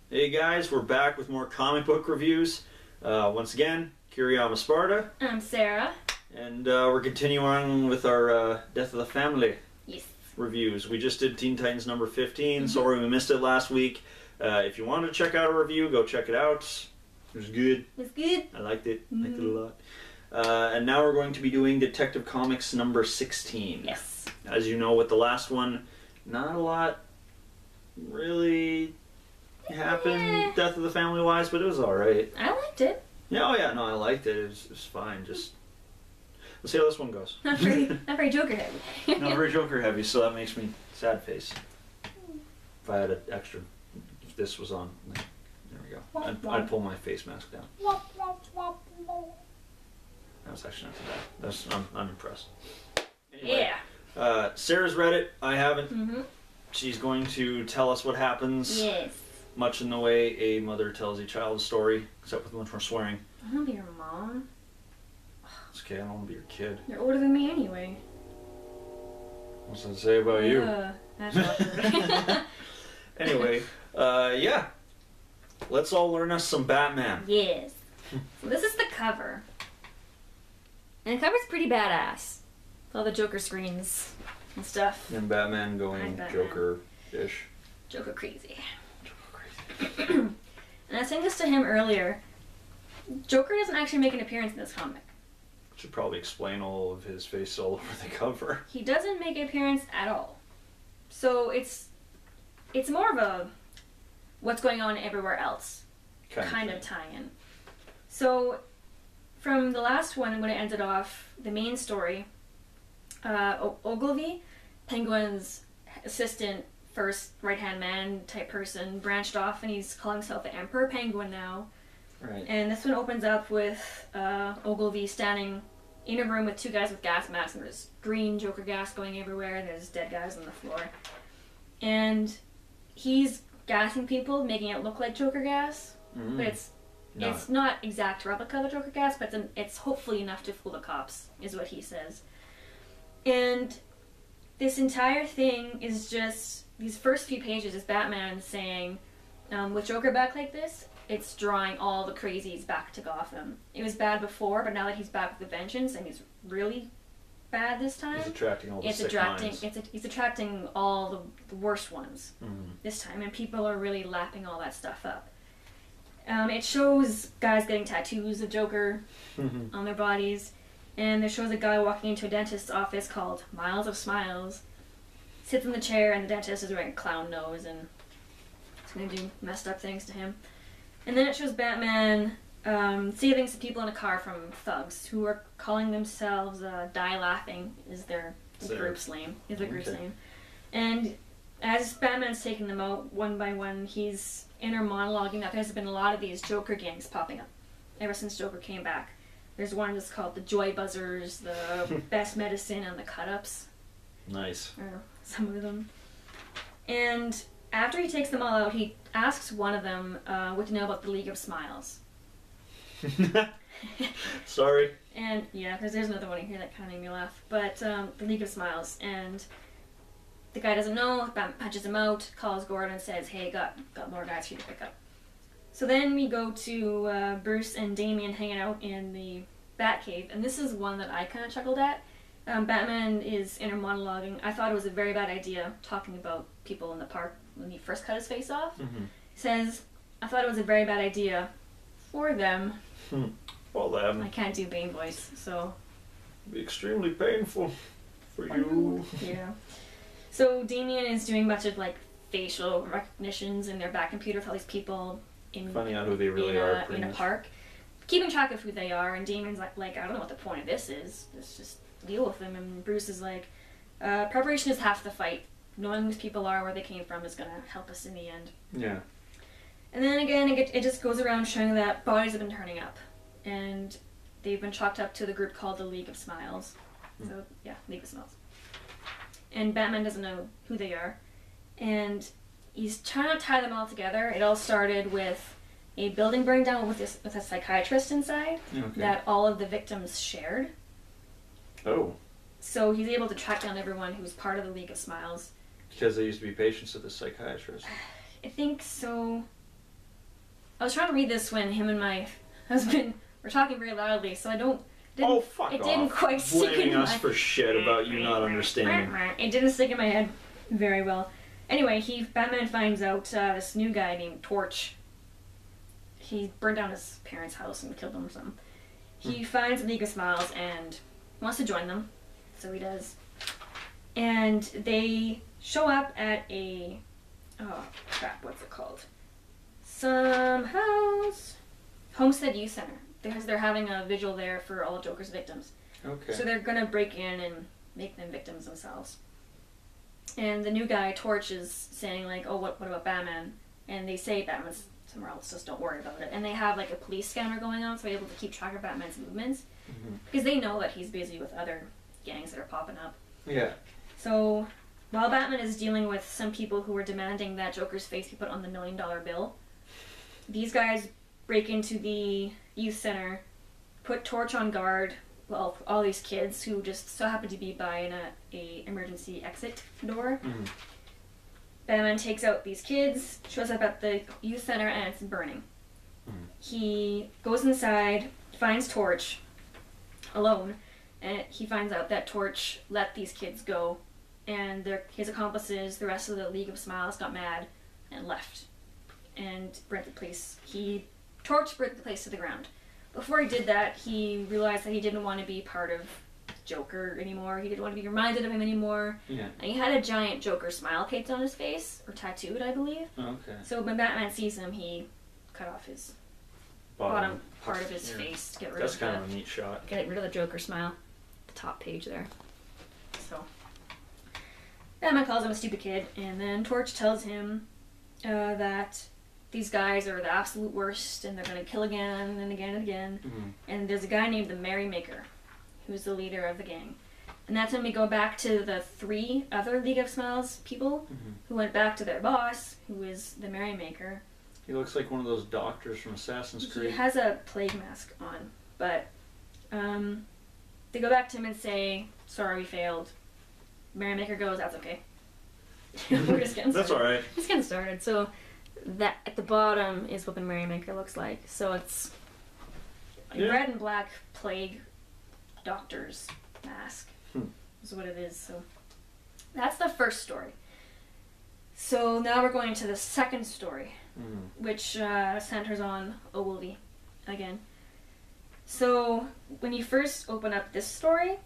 Hey guys, we're back with more comic book reviews. Once again, Kiriyama Sparta. I'm Sarah. And we're continuing with our Death of the Family reviews. We just did Teen Titans number 15. Sorry we missed it last week. If you wanted to check out a review, go check it out. It was good. It was good. I liked it. Liked it a lot. And now we're going to be doing Detective Comics number 16. Yes. As you know, with the last one, not a lot really happened Death of the Family wise, but it was alright. I liked it. Yeah, oh yeah, no, I liked it. It was fine. Just let's see how this one goes. Not very Joker heavy. Not very Joker heavy, so that makes me sad face. If I had an extra, if this was on, there we go. I'd pull my face mask down. That was actually not too bad. I'm impressed. Anyway, yeah. Sarah's read it. I haven't. She's going to tell us what happens. Yes. Much in the way a mother tells a child a story, except with much more swearing. I want to be your mom. It's okay, I don't want to be your kid. You're older than me anyway. What's that say about you? That's awkward. Anyway, yeah. Let's all learn us some Batman. Yes. So this is the cover. And the cover's pretty badass. With all the Joker screens and stuff. And Batman going Batman. Joker-ish. Joker crazy. Joker crazy. And I was saying this to him earlier. Joker doesn't actually make an appearance in this comic. Should probably explain all of his face all over the cover. He doesn't make an appearance at all. So it's more of a what's going on everywhere else kind of tie-in. So from the last one, when it ended off, the main story, Ogilvy, Penguin's assistant, first right-hand man type person, branched off and he's calling himself the Emperor Penguin now. Right. And this one opens up with Ogilvy standing in a room with two guys with gas masks, and there's green Joker gas going everywhere, there's dead guys on the floor. And he's gassing people, making it look like Joker gas, but it's not exact replica of Joker gas, but it's hopefully enough to fool the cops, is what he says. And this entire thing is just, these first few pages is Batman saying, with Joker back like this, it's drawing all the crazies back to Gotham. It was bad before, but now that he's back with a vengeance, and he's really bad this time. He's attracting all the sick minds. He's attracting all the worst ones this time, and people are really lapping all that stuff up. It shows guys getting tattoos of Joker on their bodies, and it shows a guy walking into a dentist's office called Miles of Smiles, sits in the chair, and the dentist is wearing a clown nose, and it's going to do messed up things to him. And then it shows Batman saving some people in a car from thugs who are calling themselves Die Laughing is their group's name. And as Batman's taking them out one by one, he's inner monologuing that there's been a lot of these Joker gangs popping up ever since Joker came back. There's one that's called the Joy Buzzers, the Best Medicine, and the Cut-Ups. Nice. Or some of them. And after he takes them all out, he asks one of them what to know about the League of Smiles. Sorry. And yeah, there's another one in here that kind of made me laugh. But the League of Smiles, and the guy doesn't know. Batman punches him out, calls Gordon, and says, "Hey, got more guys for you to pick up." So then we go to Bruce and Damian hanging out in the Batcave, and this is one that I kind of chuckled at. Batman is inner monologuing. I thought it was a very bad idea talking about people in the park when he first cut his face off. He says, "I thought it was a very bad idea for them." Well, them. I can't do Bane voice, so. It'd be extremely painful for you. Yeah. So Damian is doing a bunch of like facial recognitions in their back computer for all these people finding out who they really are in a park, keeping track of who they are. And Damian's like, I don't know what the point of this is. Let's just deal with them. And Bruce is like, preparation is half the fight. Knowing who these people are, where they came from, is gonna help us in the end. Yeah. And then again, it just goes around showing that bodies have been turning up, and they've been chalked up to the group called the League of Smiles. So yeah, League of Smiles. And Batman doesn't know who they are, and he's trying to tie them all together. It all started with a building burning down with a psychiatrist inside that all of the victims shared. Oh. So he's able to track down everyone who's part of the League of Smiles. Because they used to be patients of the psychiatrist. I think so. I was trying to read this when him and my husband were talking very loudly, so I don't... Oh, fuck It off. didn't quite stick Blaming in us my... for shit about you not understanding. It didn't stick in my head very well. Anyway, Batman finds out this new guy named Torch. He burned down his parents' house and killed them or something. He finds the League of Smiles and wants to join them. So he does. And they show up at a... Oh, crap, what's it called? Some house... Homestead Youth Center. Because they're having a vigil there for all of Joker's victims. Okay. So they're gonna break in and make them victims themselves. And the new guy, Torch, is saying like, oh, what about Batman? And they say Batman's somewhere else, just don't worry about it. And they have like a police scanner going on, so they're able to keep track of Batman's movements. Because they know that he's busy with other gangs that are popping up. Yeah. So, while Batman is dealing with some people who are demanding that Joker's face be put on the $1 million bill, these guys break into the youth center, put Torch on guard, well, all these kids who just so happen to be by a emergency exit door. Batman takes out these kids, shows up at the youth center, and it's burning. He goes inside, finds Torch alone, and he finds out that Torch let these kids go, and his accomplices, the rest of the League of Smiles, got mad and left and burnt the place. Torch burnt the place to the ground. Before he did that, he realized that he didn't want to be part of Joker anymore. He didn't want to be reminded of him anymore. Yeah. And he had a giant Joker smile painted on his face, or tattooed, I believe. Oh, okay. So when Batman sees him, he cut off his bottom part of his face to get rid That's kind of a neat shot. Get rid of the Joker smile. The top page there. So Batman calls him a stupid kid, and then Torch tells him that these guys are the absolute worst, and they're going to kill again and again and again. And there's a guy named the Merrymaker, who's the leader of the gang. And that's when we go back to the 3 other League of Smiles people who went back to their boss, who is the Merrymaker. He looks like one of those doctors from Assassin's Creed. He has a plague mask on, but they go back to him and say, sorry, we failed. Merrymaker goes, that's okay. We're just getting started. That's alright. Just getting started. So that at the bottom is what the Merrymaker looks like. So it's a red and black plague doctor's mask is what it is. So that's the first story. So now we're going to the second story, which centers on Ogilvy again. So when you first open up this story,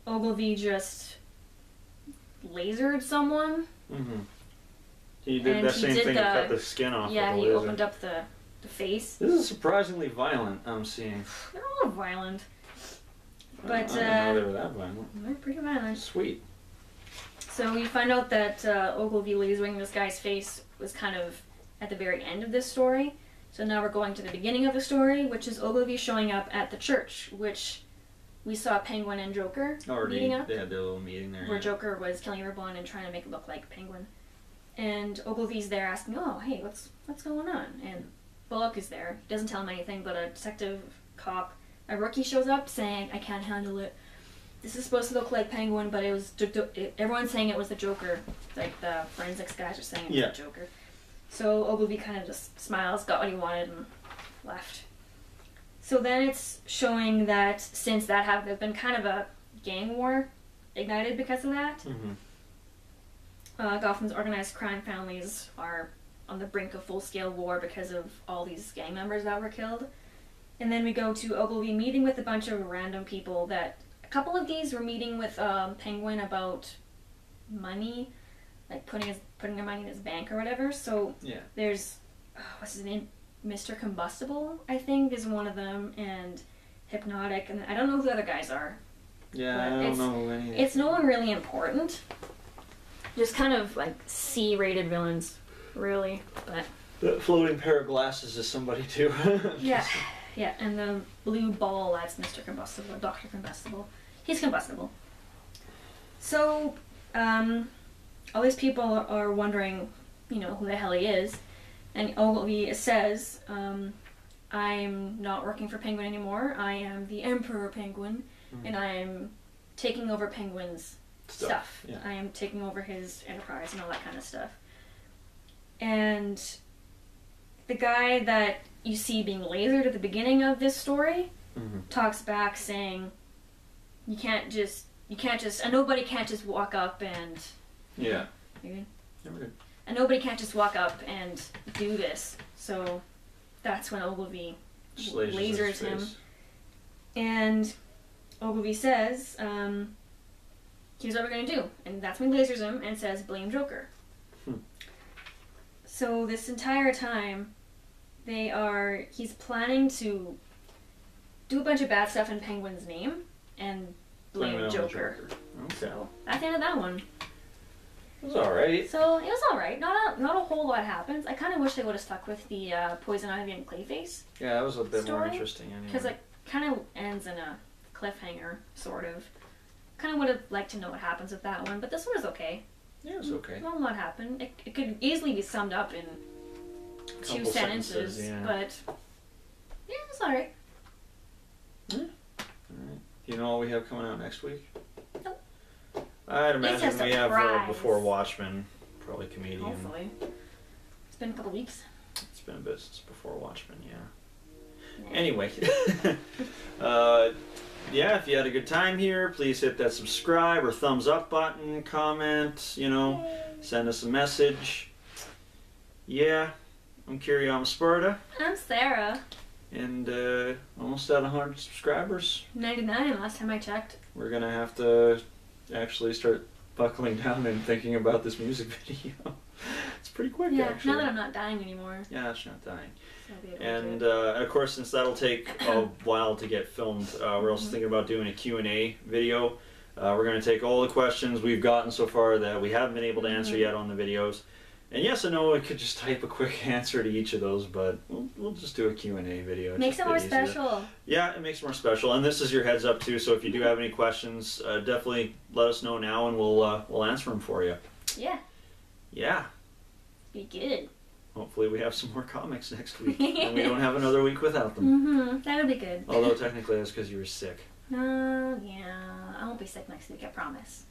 Ogilvy just lasered someone. He did that same thing and cut the skin off. Yeah, he opened up the face. This is surprisingly violent, I'm seeing. They're all violent. But I didn't know they were that violent. They're pretty violent. Sweet. So we find out that Ogilvy lasering this guy's face was kind of at the very end of this story. So now we're going to the beginning of the story, which is Ogilvy showing up at the church, which we saw Penguin and Joker meeting up. They had their little meeting there. Where Joker was killing everyone and trying to make it look like Penguin. And Ogilvy's there asking, oh, hey, what's going on? And Bullock is there. He doesn't tell him anything, but a detective cop, a rookie, shows up saying, I can't handle it. This is supposed to look like Penguin, but it was everyone's saying it was the Joker. Like the forensics guys are saying it was the Joker. So Ogilvy kind of just smiles, got what he wanted, and left. So then it's showing that since that happened, there's been kind of a gang war ignited because of that. Gotham's organized crime families are on the brink of full-scale war because of all these gang members that were killed. And then we go to Ogilvy meeting with a bunch of random people that... A couple of these were meeting with Penguin about money, like putting their money in his bank or whatever. So there's... what's his name? Mr. Combustible, I think, is one of them, and Hypnotic, and I don't know who the other guys are. Yeah, I don't know who any... It's no one really important. Just kind of like C-rated villains, really. But the floating pair of glasses is somebody too. Yeah, and the blue ball, that's Mr. Combustible, Dr. Combustible. He's combustible. So, all these people are wondering, who the hell he is. And Ogilvy says, I'm not working for Penguin anymore. I am the Emperor Penguin, and I am taking over Penguin's stuff. Yeah. I am taking over his enterprise and all that kind of stuff. And the guy that you see being lasered at the beginning of this story talks back saying, you can't just, and nobody can't just walk up and... Yeah. You good? Yeah, we're good. And nobody can't just walk up and do this. So that's when Ogilvy lasers him. And Ogilvy says, here's what we're going to do. And that's when he lasers him and says, blame Joker. So this entire time, he's planning to do a bunch of bad stuff in Penguin's name and blame Joker. Okay. So that's the end of that one. It was alright. So it was alright. Not a whole lot happens. I kind of wish they would have stuck with the Poison Ivy and Clayface. Yeah, that was a bit more interesting anyway. Because it kind of ends in a cliffhanger, sort of. Kind of would have liked to know what happens with that one, but this one was okay. Yeah, it was okay. Not a lot happened. It could easily be summed up in two sentences, yeah. But yeah, it was alright. Yeah. Alright. Do you know what we have coming out next week? Nope. I'd imagine we have Before Watchmen, probably Comedian. Hopefully. It's been a couple weeks. It's been a bit since Before Watchmen, yeah. Yeah. Anyway. Yeah, if you had a good time here, please hit that subscribe or thumbs up button, comment, send us a message. Yeah, I'm Kiriama Sparta. I'm Sarah. And almost at 100 subscribers. 99 last time I checked. We're going to have to actually start buckling down and thinking about this music video. It's pretty quick, actually. Now that I'm not dying anymore. Yeah, it's not dying. So and of course, since that'll take a while to get filmed, we're also thinking about doing a Q&A video. We're going to take all the questions we've gotten so far that we haven't been able to answer yet on the videos. And yes, I know I could just type a quick answer to each of those, but we'll just do a Q&A video. Makes it more special. Yeah, it makes it more special. And this is your heads up too, so if you do have any questions, definitely let us know now and we'll answer them for you. Yeah. Yeah. Be good. Hopefully we have some more comics next week, and we don't have another week without them. That would be good. Although technically that's because you were sick. Yeah. I won't be sick next week, I promise.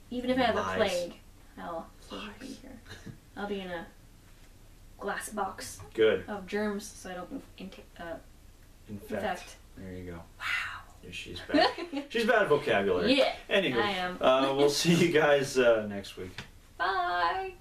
Even if I have the plague, I'll still be here. I'll be in a glass box. Good. Of germs, so I don't infect. There you go. Wow. Yeah, she's bad. She's bad at vocabulary. Yeah. Anyway, I am. We'll see you guys next week. Bye.